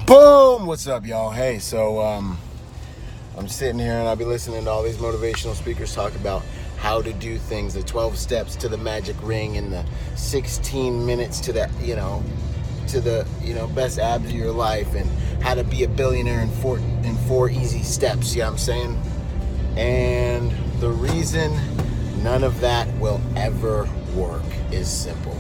Boom! What's up, y'all? Hey, so I'm sitting here and I'll be listening to all these motivational speakers talk about how to do things, the 12 steps to the magic ring and the 16 minutes to the, best abs of your life, and how to be a billionaire in four easy steps, you know what I'm saying? And the reason none of that will ever work is simple.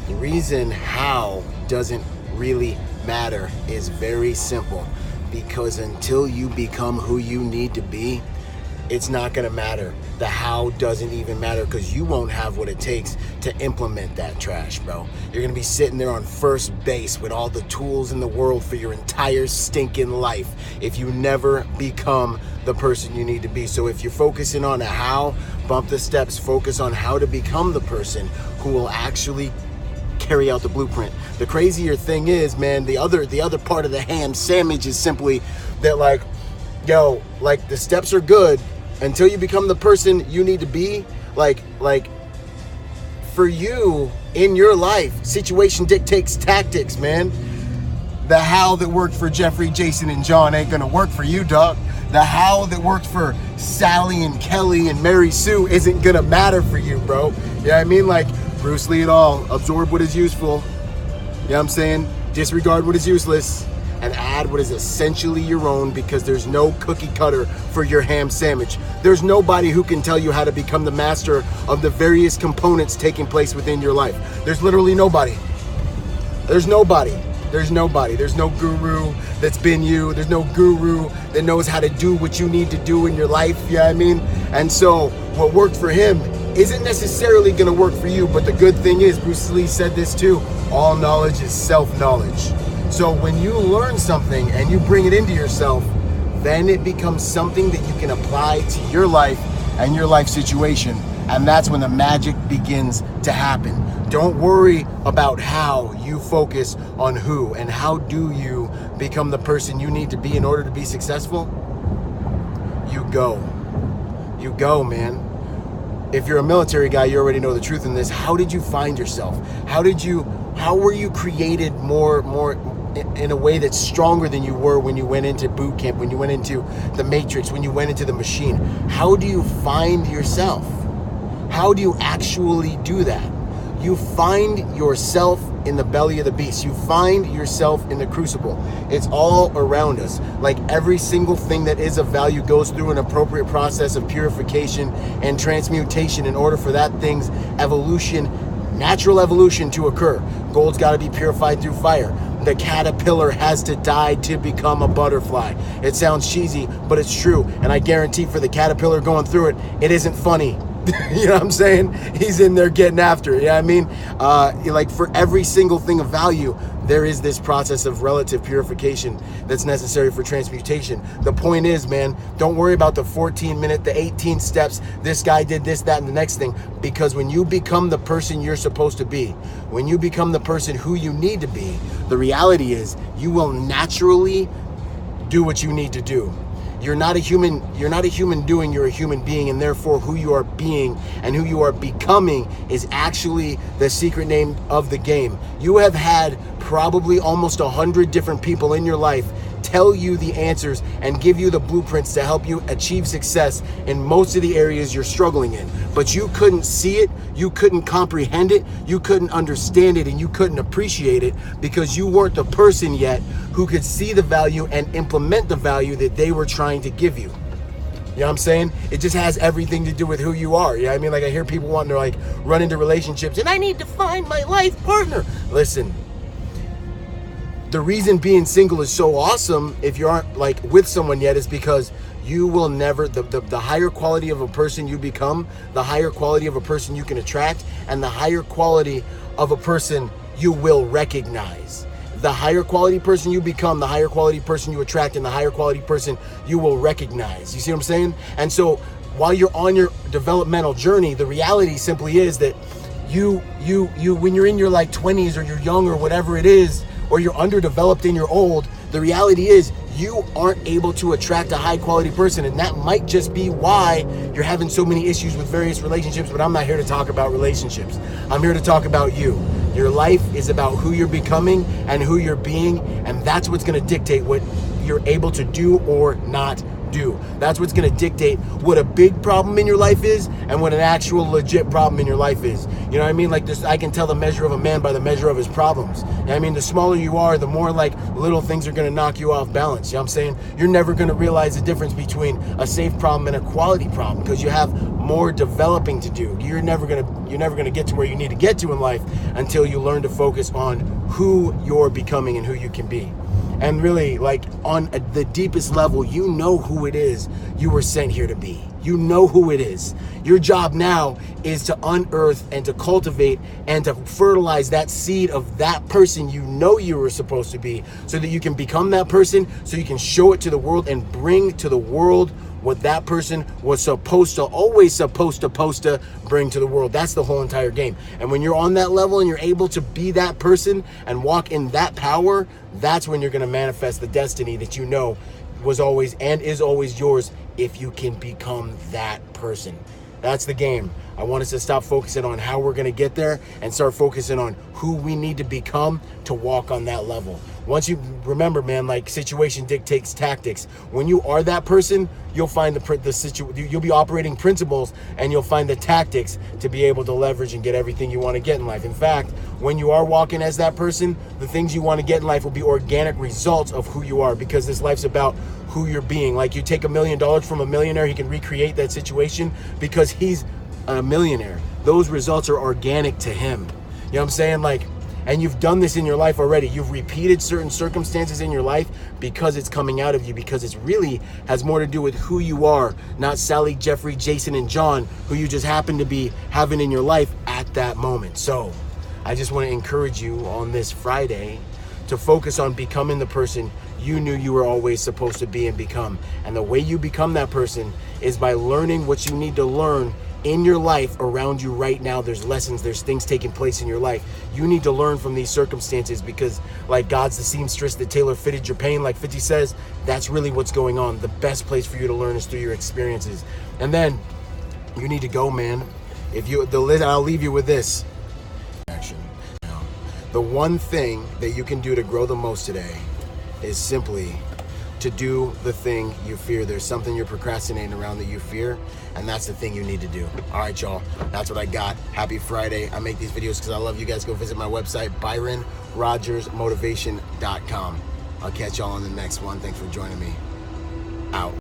The reason how doesn't really matter is very simple, because until you become who you need to be, it's not going to matter. The how doesn't even matter, because you won't have what it takes to implement that trash, bro. You're going to be sitting there on first base with all the tools in the world for your entire stinking life if you never become the person you need to be. So if you're focusing on a how, bump the steps, focus on how to become the person who will actually carry out the blueprint. The crazier thing is, man, the other part of the ham sandwich is simply that, the steps are good until you become the person you need to be. Like for you in your life, situation dictates tactics, man. The how that worked for Jeffrey, Jason, and John ain't gonna work for you, dog. The how that worked for Sally and Kelly and Mary Sue isn't gonna matter for you, bro. You know what I mean? Like Bruce Lee et al. Absorb what is useful. You know what I'm saying? Disregard what is useless, and add what is essentially your own, because there's no cookie cutter for your ham sandwich. There's nobody who can tell you how to become the master of the various components taking place within your life. There's literally nobody. There's nobody. There's nobody. There's no guru that's been you. There's no guru that knows how to do what you need to do in your life. You know what I mean? And so what worked for him isn't necessarily going to work for you. But the good thing is, Bruce Lee said this too, all knowledge is self-knowledge. So when you learn something and you bring it into yourself, then it becomes something that you can apply to your life and your life situation. And that's when the magic begins to happen. Don't worry about how, you focus on who. And how do you become the person you need to be in order to be successful? You go. You go, man. If you're a military guy, you already know the truth in this. How did you find yourself? How were you created more in a way that's stronger than you were when you went into boot camp, when you went into the matrix, when you went into the machine? How do you find yourself? How do you actually do that? You find yourself in the belly of the beast. You find yourself in the crucible. It's all around us. Like every single thing that is of value goes through an appropriate process of purification and transmutation in order for that thing's evolution, natural evolution, to occur. Gold's got to be purified through fire. The caterpillar has to die to become a butterfly. It sounds cheesy, but it's true. And I guarantee for the caterpillar going through it, it isn't funny. You know what I'm saying? He's in there getting after it. You know what I mean? Like for every single thing of value, there is this process of relative purification that's necessary for transmutation. The point is, man, don't worry about the 14-minute, the 18 steps. This guy did this, that, and the next thing. Because when you become the person you're supposed to be, when you become the person who you need to be, the reality is you will naturally do what you need to do. You're not a human doing, you're a human being, and therefore who you are being and who you are becoming is actually the secret name of the game. You have had probably almost 100 different people in your life tell you the answers and give you the blueprints to help you achieve success in most of the areas you're struggling in. But you couldn't see it, you couldn't comprehend it, you couldn't understand it, and you couldn't appreciate it because you weren't the person yet who could see the value and implement the value that they were trying to give you. You know what I'm saying? It just has everything to do with who you are. You know what I mean? Like I hear people wanting to run into relationships and I need to find my life partner. Listen, the reason being single is so awesome if you aren't with someone yet is because you will never, the higher quality of a person you become, the higher quality of a person you can attract, and the higher quality of a person you will recognize. The higher quality person you become, the higher quality person you attract, and the higher quality person you will recognize. You see what I'm saying? And so while you're on your developmental journey, the reality simply is that you when you're in your 20s or you're young or whatever it is, or you're underdeveloped and you're old, The reality is you aren't able to attract a high quality person, and that might just be why you're having so many issues with various relationships. But I'm not here to talk about relationships. I'm here to talk about you. Your life is about who you're becoming and who you're being, and that's what's going to dictate what you're able to do or not do. That's what's going to dictate what a big problem in your life is and what an actual legit problem in your life is. You know what I mean? Like this, I can tell the measure of a man by the measure of his problems. You know what I mean? The smaller you are, the more like little things are going to knock you off balance. You know what I'm saying? You're never going to realize the difference between a safe problem and a quality problem because you have more developing to do. You're never going to get to where you need to get to in life until you learn to focus on who you're becoming and who you can be. And really, like on the deepest level, you know who it is you were sent here to be. You know who it is. Your job now is to unearth and to cultivate and to fertilize that seed of that person you know you were supposed to be so that you can become that person, so you can show it to the world and bring to the world what that person was always supposed to bring to the world. That's the whole entire game. And when you're on that level and you're able to be that person and walk in that power, that's when you're going to manifest the destiny that you know was always and is always yours if you can become that person. That's the game. I want us to stop focusing on how we're going to get there and start focusing on who we need to become to walk on that level. Once you remember, man, like situation dictates tactics. When you are that person, you'll find you'll be operating principles and you'll find the tactics to be able to leverage and get everything you want to get in life. In fact, when you are walking as that person, the things you want to get in life will be organic results of who you are, because this life's about who you're being. Like you take $1 million from a millionaire, he can recreate that situation because he's a millionaire. Those results are organic to him. You know what I'm saying? Like, and you've done this in your life already. You've repeated certain circumstances in your life because it's coming out of you, because it's really has more to do with who you are, not Sally, Jeffrey, Jason, and John, who you just happen to be having in your life at that moment. So I just want to encourage you on this Friday to focus on becoming the person you knew you were always supposed to be and become. And the way you become that person is by learning what you need to learn in your life around you right now. There's lessons, there's things taking place in your life. You need to learn from these circumstances because like God's the seamstress that tailor fitted your pain, like 50 says, that's really what's going on. The best place for you to learn is through your experiences. And then you need to go, man. I'll leave you with this. Action. The one thing that you can do to grow the most today is simply to do the thing you fear. There's something you're procrastinating around that you fear, and that's the thing you need to do. All right, y'all, that's what I got. Happy Friday. I make these videos because I love you guys. Go visit my website, ByronRogersMotivation.com. I'll catch y'all on the next one. Thanks for joining me. Out.